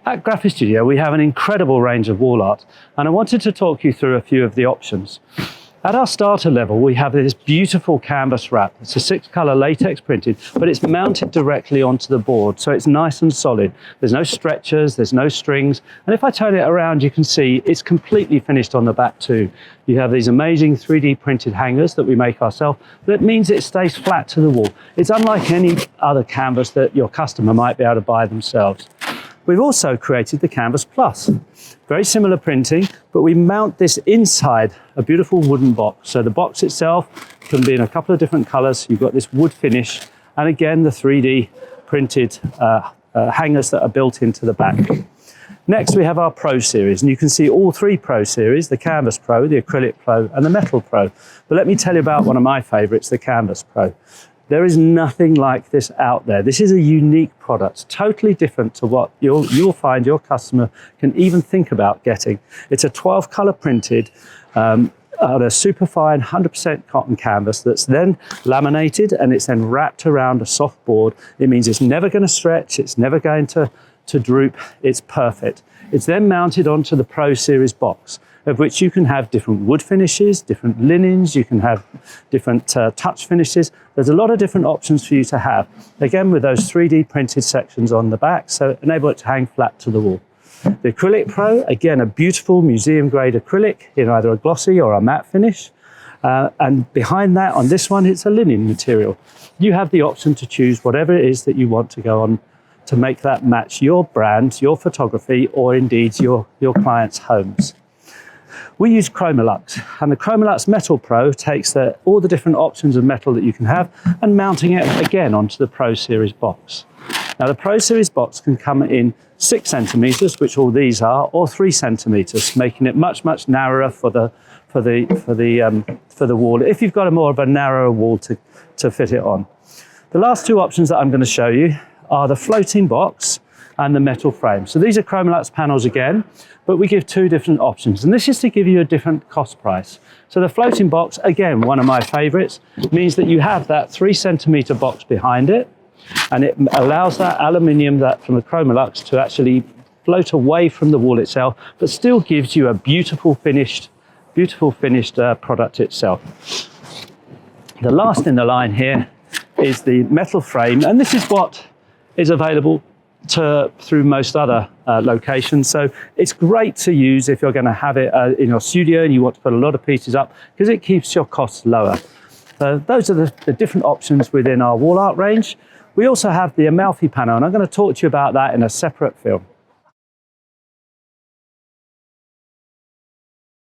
At Graphistudio, we have an incredible range of wall art, and I wanted to talk you through a few of the options. At our starter level, we have this beautiful canvas wrap. It's a 6-color latex printed, but it's mounted directly onto the board, so it's nice and solid. There's no stretchers, there's no strings, and if I turn it around, you can see it's completely finished on the back too. You have these amazing 3D printed hangers that we make ourselves. That means it stays flat to the wall. It's unlike any other canvas that your customer might be able to buy themselves. We've also created the Canvas Plus. Very similar printing, but we mount this inside a beautiful wooden box. So the box itself can be in a couple of different colors. You've got this wood finish, and again, the 3D printed hangers that are built into the back. Next, we have our Pro Series, and you can see all 3 Pro Series, the Canvas Pro, the Acrylic Pro, and the Metal Pro. But let me tell you about one of my favorites, the Canvas Pro. There is nothing like this out there. This is a unique product, totally different to what you'll find your customer can even think about getting. It's a 12-color printed on a superfine 100% cotton canvas that's then laminated, and it's then wrapped around a soft board. It means it's never going to stretch, it's never going to droop, it's perfect. It's then mounted onto the Pro Series box, of which you can have different wood finishes, different linens, you can have different touch finishes. There's a lot of different options for you to have. Again, with those 3D printed sections on the back, so enable it to hang flat to the wall. The Acrylic Pro, again, a beautiful museum grade acrylic in either a glossy or a matte finish. And behind that, on this one, it's a linen material. You have the option to choose whatever it is that you want to go on to make that match your brand, your photography, or indeed your clients' homes. We use Chromolux, and the Chromolux Metal Pro takes all the different options of metal that you can have and mounting it again onto the Pro Series box. Now the Pro Series box can come in 6 centimeters, which all these are, or 3 centimeters, making it much narrower for the wall, if you've got a more of a narrower wall to fit it on. The last 2 options that I'm going to show you are the floating box and the metal frame. So these are Chromolux panels again, but we give 2 different options, and this is to give you a different cost price. So the floating box, again, one of my favorites, means that you have that 3 centimeter box behind it, and it allows that aluminium from the Chromolux to actually float away from the wall itself, but still gives you a beautiful finished product itself. The last in the line here is the metal frame, and this is what is available through most other locations. So it's great to use if you're going to have it in your studio and you want to put a lot of pieces up, because it keeps your costs lower. So those are the different options within our wall art range. We also have the Amalfi panel, and I'm going to talk to you about that in a separate film.